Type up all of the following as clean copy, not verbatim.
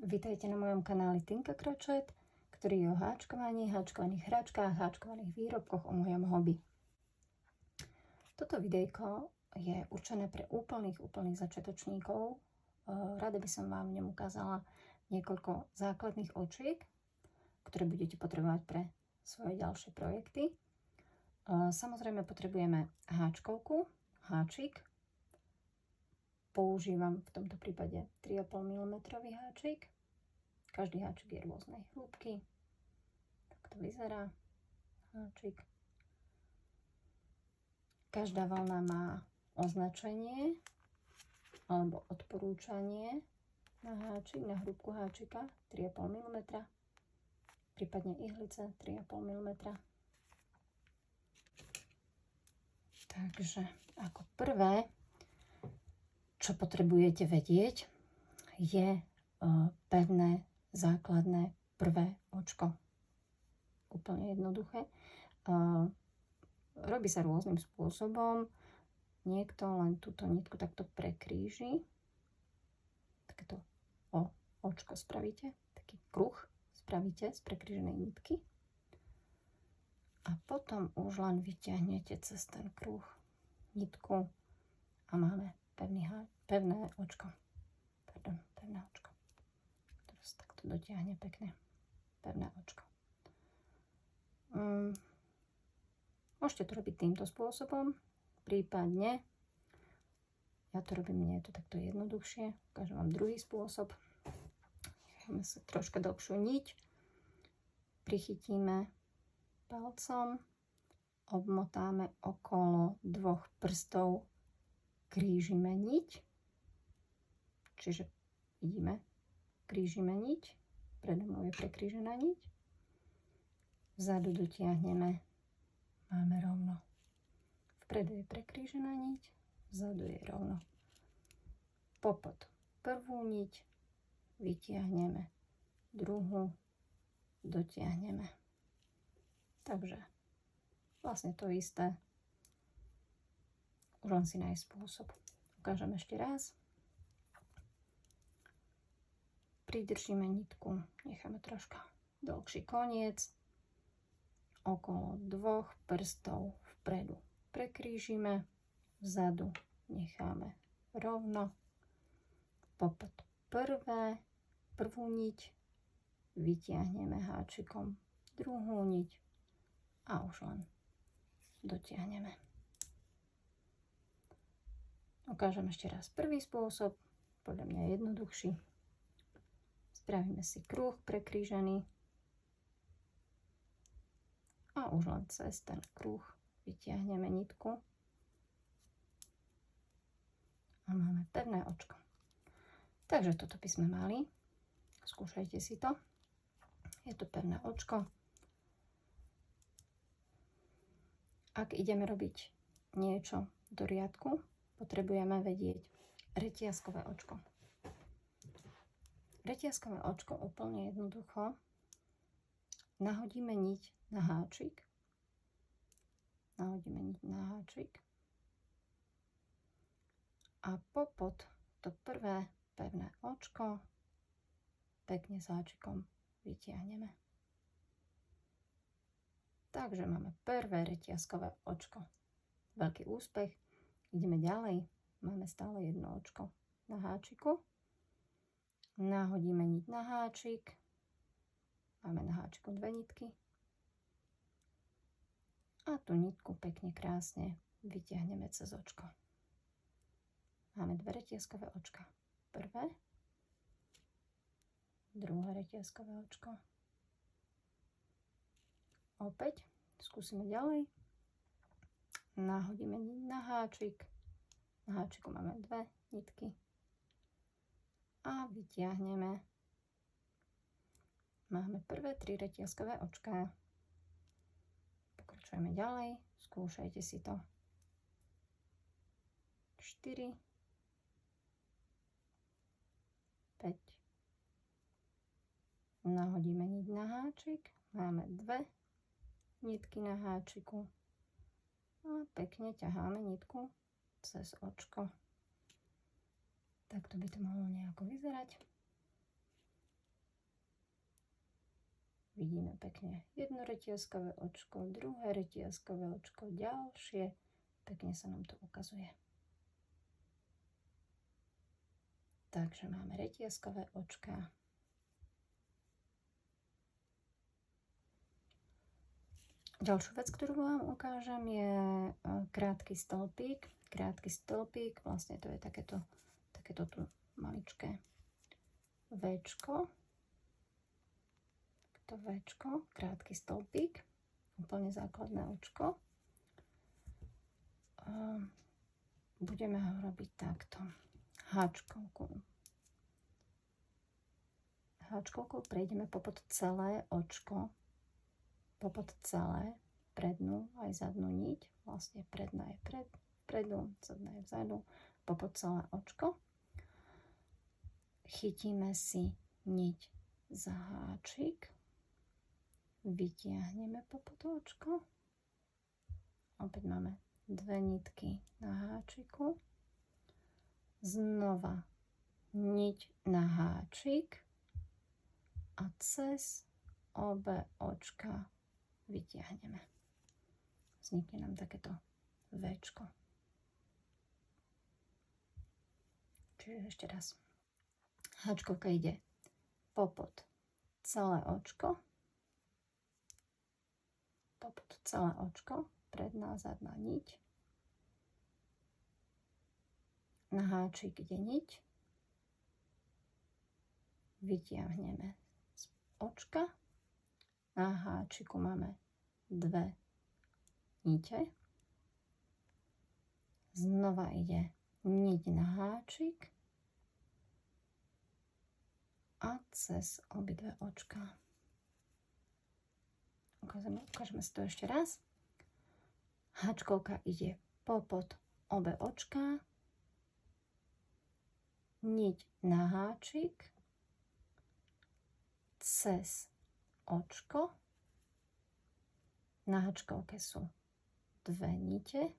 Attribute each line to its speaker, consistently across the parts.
Speaker 1: Vítajte na mojom kanáli Tinka Crochet, ktorý je o háčkovaní, háčkovaných hračkách, háčkovaných výrobkoch, o mojom hobby. Toto videjko je určené pre úplných začiatočníkov. Rada by som vám v ňom ukázala niekoľko základných očiek, ktoré budete potrebovať pre svoje ďalšie projekty. Samozrejme potrebujeme háčkovku, háčik. Používam v tomto prípade 3,5 mm háčik. Každý háčik je rôznej hĺbky. Tak to vyzerá háčik. Každá vlna má označenie alebo odporúčanie na háčik, na hĺbku háčika 3,5 mm, prípadne ihlice 3,5 mm. Takže ako prvé, čo potrebujete vedieť, je pevné, základné prvé očko. Úplne jednoduché. Robí sa rôznym spôsobom. Niekto len túto nitku takto prekríži. Takéto očko spravíte. Taký kruh spravíte z prekríženej nitky. A potom už len vyťahnete cez ten kruh nitku a máme pevné očko. Pevné očko. Teraz takto dotiahne pekne. Pevné očko. Môžete to robiť týmto spôsobom. Prípadne, ja to robím, nie je to takto jednoduchšie. Ukážem vám druhý spôsob. Necháme sa troška dlhšiu niť. Prichytíme palcom. Obmotáme okolo dvoch prstov. Krížime niť, čiže vidíme, krížime niť, predo mnou je prekrížená niť, vzadu dotiahneme, máme rovno, vpredu je prekrížená niť, vzadu je rovno, popod prvú niť, vytiahneme, druhú dotiahneme, takže vlastne to isté. Už len si nájsť spôsob. Ukážem ešte raz. Pridržíme nitku, necháme troška dlhší koniec. Okolo dvoch prstov vpredu prekrížime, vzadu necháme rovno. Popod prvú niť, vytiahneme háčikom druhú niť a už len dotiahneme. Ukážem ešte raz prvý spôsob, podľa mňa je jednoduchší. Spravíme si kruh prekrížený a už len cez ten kruh vytiahneme nitku a máme pevné očko. Takže toto by sme mali. Skúšajte si to. Je to pevné očko. Ak ideme robiť niečo do riadku, potrebujeme vedieť reťazkové očko. Reťazkové očko úplne jednoducho. Nahodíme niť na háčik. Nahodíme niť na háčik. A popod to prvé pevné očko pekne s háčikom vytiahneme. Takže máme prvé reťazkové očko. Veľký úspech. Ideme ďalej, máme stále jedno očko na háčiku. Nahodíme niť na háčik. Máme na háčiku dve nitky. A tú nitku pekne krásne vytiahneme cez očko. Máme dve reťazkové očka. Prvé. Druhé reťazkové očko. Opäť skúsime ďalej. Nahodíme niť na háčik. Na háčiku máme dve nitky. A vytiahneme. Máme prvé 3 reťazkové očká. Pokračujeme ďalej. Skúšajte si to. 4. 5. Nahodíme niť na háčik. Máme dve nitky na háčiku. A pekne ťaháme nitku cez očko. Takto by to mohlo nejako vyzerať. vidíme pekne jedno reťazkové očko, druhé reťazkové očko, ďalšie. Pekne sa nám to ukazuje. Takže máme reťazkové očka. Ďalšiu vec, ktorú vám ukážem, je krátky stĺpik. Krátky stĺpik, vlastne to je takéto tu maličké Včko. To Včko, krátky stĺpik, úplne základné očko. Budeme ho robiť takto. Háčkovkou prejdeme popod celé očko, popod celé, prednú aj zadnú niť, vlastne predná je vpredu, zadná je vzadu, popod celé očko. Chytíme si niť za háčik, vytiahneme popod očko, opäť máme dve nitky na háčiku, znova niť na háčik a cez obe očka vytiahneme. Vznikne nám takéto Včko. Čiže ešte raz. Háčkovka ide popod celé očko, predná zadná niť, na háčik ide niť, vytiahneme z očka, na háčiku máme dve nite, znova ide niť na háčik a cez obidve očka. Ukážeme si to ešte raz. Háčkovka ide popod obe očka, niť na háčik, cez očko, na háčkovke sú dve nite,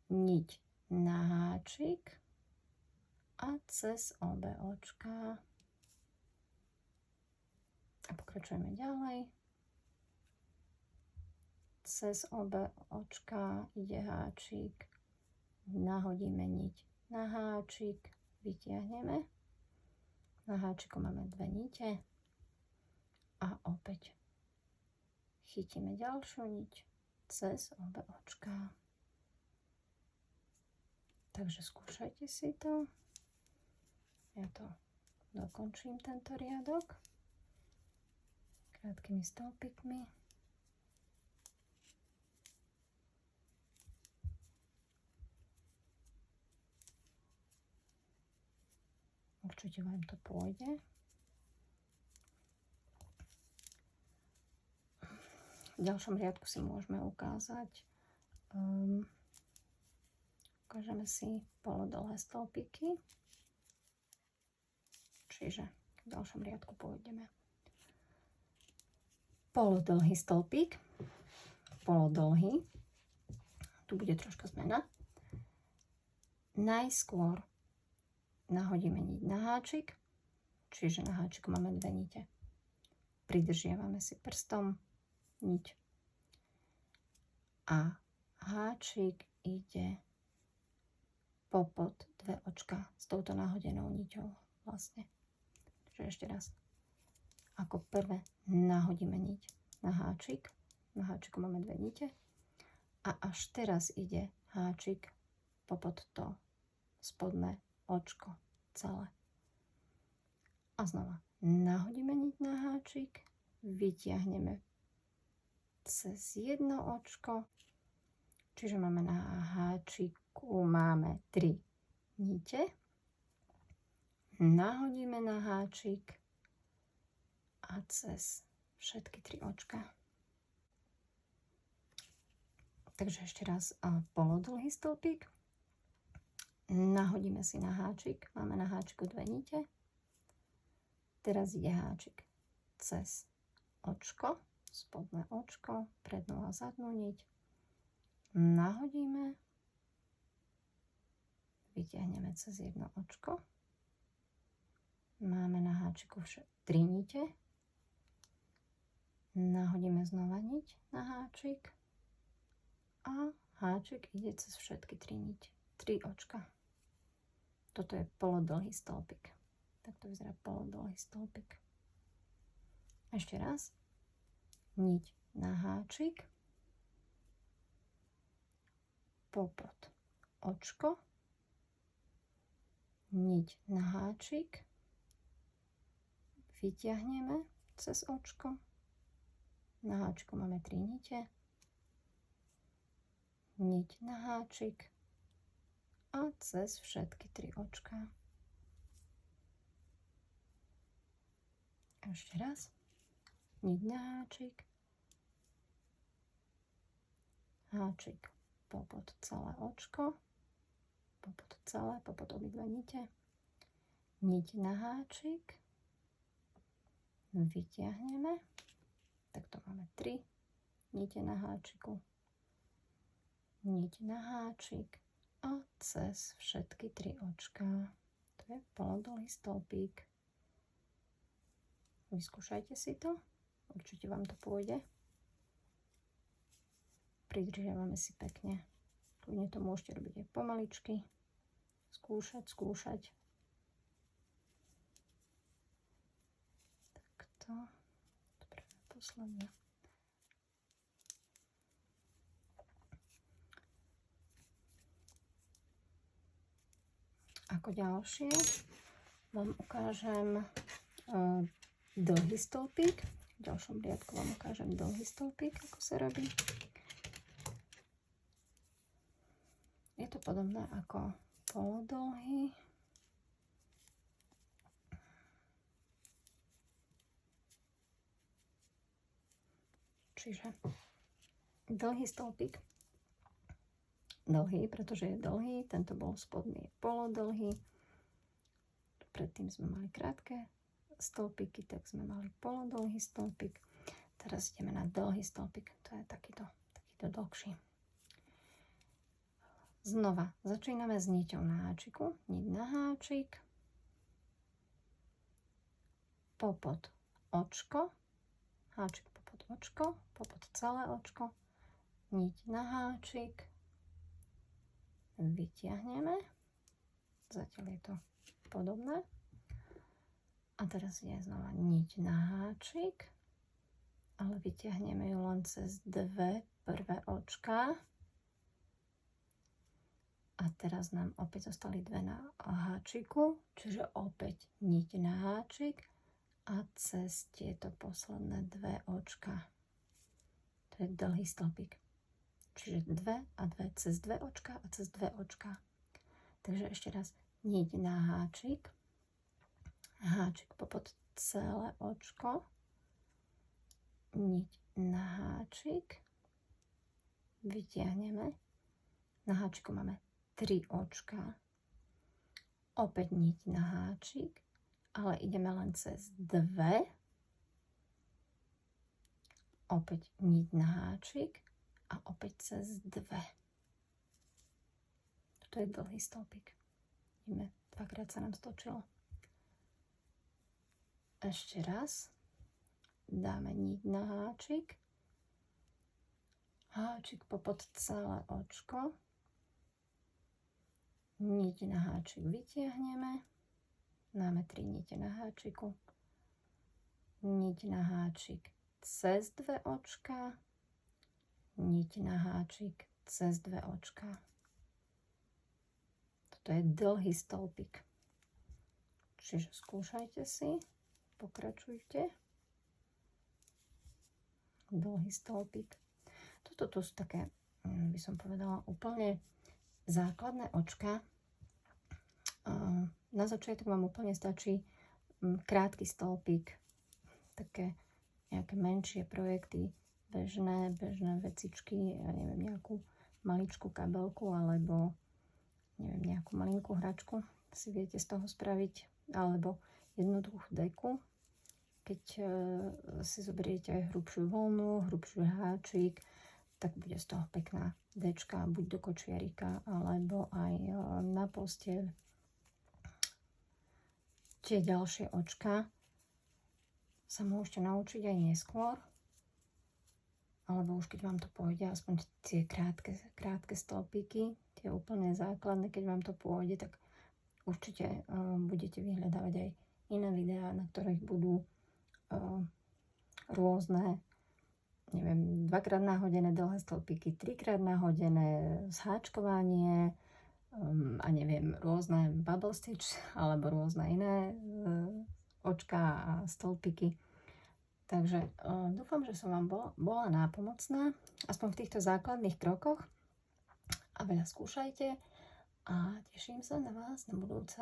Speaker 1: niť na háčik a cez obe očka. A pokračujeme ďalej. Cez obe očka ide háčik, nahodíme niť na háčik, vytiahneme. Na háčiku máme dve nite a opäť chytíme ďalšiu niť cez obe očka. Takže skúšajte si to. Ja to dokončím, tento riadok, krátkými stĺpikmi. Určite vám to pôjde. V ďalšom riadku si môžeme ukázať, ukážeme si polodlhé stĺpiky. Čiže v ďalšom riadku pôjdeme polodlhý stĺpik, polodlhý, tu bude troška zmena. Najskôr nahodíme niť na háčik, čiže na háčiku máme dve nite. Pridržiavame si prstom niť a háčik ide popod dve očka s touto nahodenou niťou vlastne. Čiže ešte raz. Ako prvé nahodíme niť na háčik. Na háčiku máme dve nite. A až teraz ide háčik popod to spodné očko celé. A znova nahodíme niť na háčik. Vytiahneme cez jedno očko. Čiže máme na háčiku máme 3 nite. Nahodíme na háčik a cez všetky 3 očka. Takže ešte raz polodlhý stĺpik. Nahodíme si na háčik. Máme na háčiku 2 nite. Teraz ide háčik cez očko, spodné očko, prednú a zadnú niť. Nahodíme. Vytiahneme cez jedno očko. Máme na háčiku 3 nite. Nahodíme znova niť na háčik. A háčik ide cez všetky 3 nite. 3 očka. Toto je polodlhý stĺpik. Takto vyzerá polodlhý stĺpik. Ešte raz. Niť na háčik. Popod očko. Niť na háčik. Vyťahneme cez očko. Na háčiku máme 3 nite. Niť na háčik. A cez všetky 3 očka. Ešte raz. Niť na háčik. Háčik popod celé očko. Popod celé, popod obidve nite. Niť na háčik. Vyťahneme. Takto máme 3 nite na háčiku. Niť na háčik. A cez všetky 3 očka. To je polodlhý stĺpik. Vyskúšajte si to. Určite vám to pôjde. Pridržiavame si pekne. Kľudne to môžete robiť aj pomaličky. Skúšať. Takto. Dobre, posledná. Ako ďalšie vám ukážem dlhý stĺpik. V ďalšom riadku vám ukážem dlhý stĺpik, ako sa robí. Je to podobné ako polodlhý. Čiže dlhý stĺpik. Dlhý, pretože je dlhý. Tento bol spodný, je polodlhý. Predtým sme mali krátke stĺpiky, tak sme mali polodlhý stĺpik. Teraz ideme na dlhý stĺpik. To je takýto dlhší. Znova začíname s niťou na háčiku. Niť na háčik. Popod očko. Háčik popod očko. Popod celé očko. Niť na háčik. Vyťahneme. Zatiaľ je to podobné. A teraz je znova niť na háčik. Ale vyťahneme ju len cez 2 prvé očka. A teraz nám opäť zostali 2 na háčiku, čiže opäť niť na háčik a cez tieto posledné 2 očka. To je dlhý stĺpik. Čiže 2 a 2 cez 2 očka a cez 2 očka. Takže ešte raz niť na háčik. Háčik popod celé očko. Niť na háčik. Vytiahneme. Na háčiku máme 3 očka. Opäť niť na háčik, ale ideme len cez 2. Opäť niť na háčik a opäť cez 2. Toto je dlhý stĺpik. Vidíme, 2-krát sa nám stočilo. Ešte raz. Dáme niť na háčik. Háčik popod celé očko. Niť na háčik vytiahneme. Máme 3 nite na háčiku. Niť na háčik cez 2 očka. Niť na háčik cez 2 očka. Toto je dlhý stĺpik. Čiže skúšajte si. Pokračujte. Dlhý stĺpik. Toto sú také, by som povedala, úplne základné očka. Na začiatok vám úplne stačí krátky stĺpik, také nejaké menšie projekty, bežné vecičky, ja neviem, nejakú maličkú kabelku alebo neviem, nejakú malinkú hračku si viete z toho spraviť, alebo jednoduchú deku. Keď si zoberiete aj hrubšiu voľnu, hrubšiu háčik, tak bude z toho pekná dečka, buď do kočiarika, alebo aj na posteľ. tie ďalšie očka sa môžete naučiť aj neskôr, alebo už keď vám to pôjde, aspoň tie krátke stĺpiky, tie úplne základné, keď vám to pôjde, tak určite budete vyhľadávať aj iné videá, na ktorých budú rôzne, neviem, 2-krát nahodené dlhé stĺpiky, 3-krát nahodené, zháčkovanie a neviem, rôzne bubble stitch alebo rôzne iné očka a stĺpiky. Takže dúfam, že som vám bola nápomocná, aspoň v týchto základných krokoch, a veľa skúšajte a teším sa na vás na budúce.